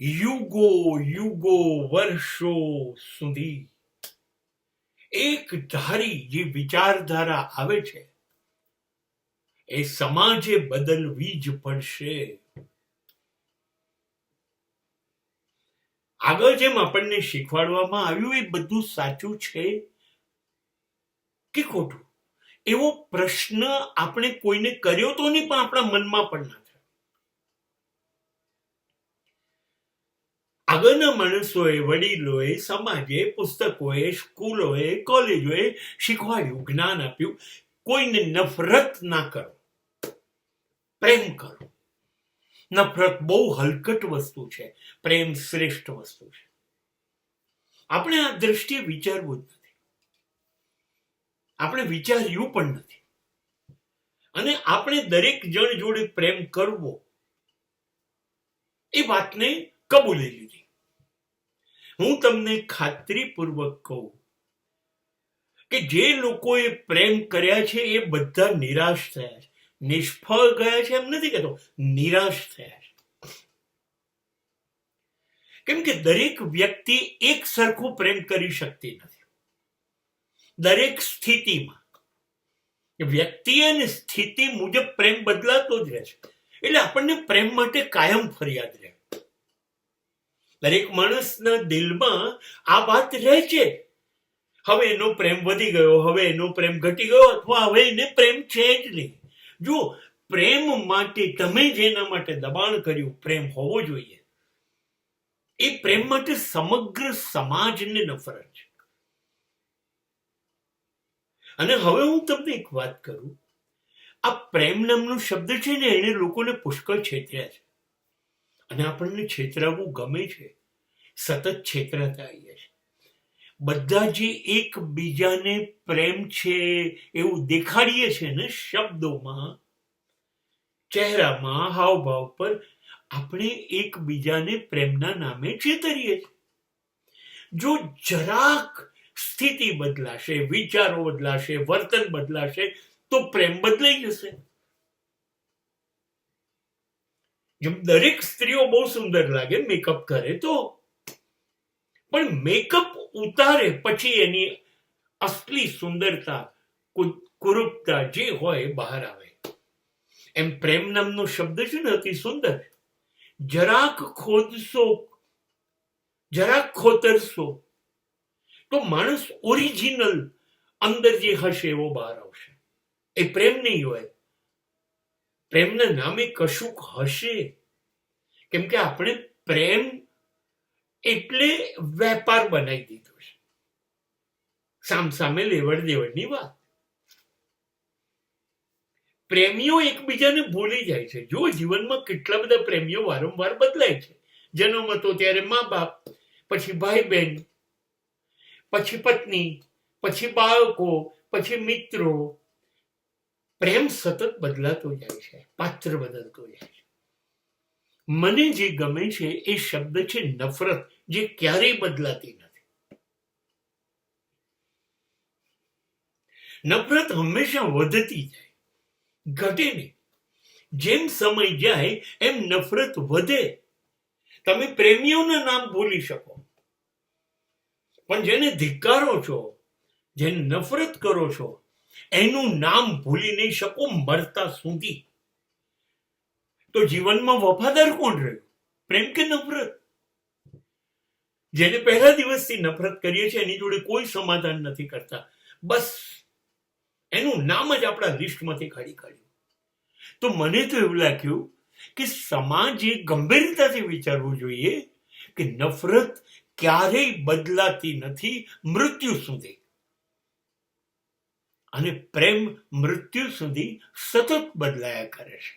યુગો યુગો વર્ષો સુધી એક ધારી જે વિચારધારા આવે છે એ સમાજે બદલવી જ પડશે. આગળ જેમ આપણને શીખવાડવામાં આવ્યું એ બધું સાચું છે કે ખોટું, એવો પ્રશ્ન આપણે કોઈને કર્યો તો નહીં, પણ આપણા મનમાં પણ ના થાય. આગળના માણસોએ, વડીલોએ, સમાજે, પુસ્તકોએ, સ્કૂલોએ, કોલેજોએ શીખવાડ્યું, જ્ઞાન આપ્યું, કોઈને નફરત ના કરો, પ્રેમ કરો. નફરત બહુ હલકટ વસ્તુ છે, પ્રેમ શ્રેષ્ઠ વસ્તુ છે. આપણે આ દ્રષ્ટિએ વિચારવું જ નથી, આપણે વિચાર્યું પણ નથી, અને આપણે દરેક જણ જોડે પ્રેમ કરવો એ વાતને કબૂલી લીધી. હું તમને ખાતરીપૂર્વક કહું કે જે લોકોએ પ્રેમ કર્યા છે એ બધા નિરાશ થયા છે. નિષ્ફળ ગયા છે એમ નથી કહેતો, નિરાશ થયા છે. કેમ કે દરેક વ્યક્તિ એક સરખો પ્રેમ કરી શકતી નથી. દરેક સ્થિતિમાં વ્યક્તિ અને સ્થિતિ મુજબ પ્રેમ બદલાતો જ રહે છે. એટલે આપણને પ્રેમ માટે કાયમ ફરિયાદ રહે. દરેક માણસના દિલમાં આ વાત રહે છે, હવે એનો પ્રેમ વધી ગયો, હવે એનો પ્રેમ ઘટી ગયો, અથવા હવે એને પ્રેમ છે જ નહીં. જો પ્રેમ માટે તમે જેના માટે દબાણ કર્યું, પ્રેમ હોવો જોઈએ, એ પ્રેમ માટે સમગ્ર સમાજને નફરત છે. અને હવે હું તમને એક વાત કરું, આ પ્રેમ નામનો શબ્દ છે ને, એને લોકોને પુષ્કળ છેતર્યા છે, અને આપણને છેતરાવવું ગમે છે, સતત છેતરાતા આવીએ છે. બધા જે એકબીજાને પ્રેમ છે એવું દેખાડીએ છે ને, શબ્દોમાં, ચહેરામાં, હાવભાવ પર, આપણે એકબીજાને પ્રેમના નામે છેતરીએ છીએ. જો જરાક સ્થિતિ બદલાશે, વિચારો બદલાશે, વર્તન બદલાશે, તો પ્રેમ બદલાઈ જશે. જેમ દરેક સ્ત્રીઓ બહુ સુંદર લાગે મેકઅપ કરે તો, પણ મેકઅપ ઉતારે પછી એની અસલી સુંદરતા, કુરૂપતા જે હોય બહાર આવે. એમ પ્રેમ નામનો શબ્દ છે ને, અતિ સુંદર. જરાક ખોદશો, જરાક ખોતરશો તો માણસ ઓરિજિનલ અંદર જે હશે એવો બહાર આવશે. એ પ્રેમ નહીં હોય. પ્રેમના નામે કશુંક હશે. કેમ કે આપણે પ્રેમ એટલે વેપાર બનાવી દીધો છે, સામસામે લેવડ દેવડની વાત. પ્રેમીઓ એકબીજાને ભૂલી જાય છે. જો જીવનમાં કેટલા બધા પ્રેમીઓ વારંવાર બદલાય છે. જન્મ હતો ત્યારે મા બાપ, પછી ભાઈ બહેન, પછી પત્ની, પછી બાળકો, પછી મિત્રો. પ્રેમ સતત બદલાતો જાય છે, પાત્ર બદલતો જાય છે. મને જે ગમે છે એ શબ્દ છે નફરત, જે ક્યારેય બદલાતી નથી. નફરત હંમેશા વધતી જાય, ઘટે નહીં. જેમ સમય જાય એમ નફરત વધે. તમે પ્રેમીઓના નામ ભૂલી શકો, પણ જેને ધિક્કારો છો, જેને નફરત કરો છો, એનું નામ ભૂલી નહીં શકો મરતા સુધી. તો જીવનમાં વફાદાર કોણ રહ્યું, પ્રેમ કે નફરત? જેને પહેલા દિવસથી નફરત કરીએ છીએ એની જોડે કોઈ સમાધાન નથી કરતા, બસ એનું નામ જ આપણા લિસ્ટમાંથી કાઢી કાઢ્યું. તો મને તો એવું લાગ્યું કે સમાજે ગંભીરતાથી વિચારવું જોઈએ કે નફરત ક્યારેય બદલાતી નથી મૃત્યુ સુધી, અને પ્રેમ મૃત્યુ સુધી સતત બદલાયા કરે છે.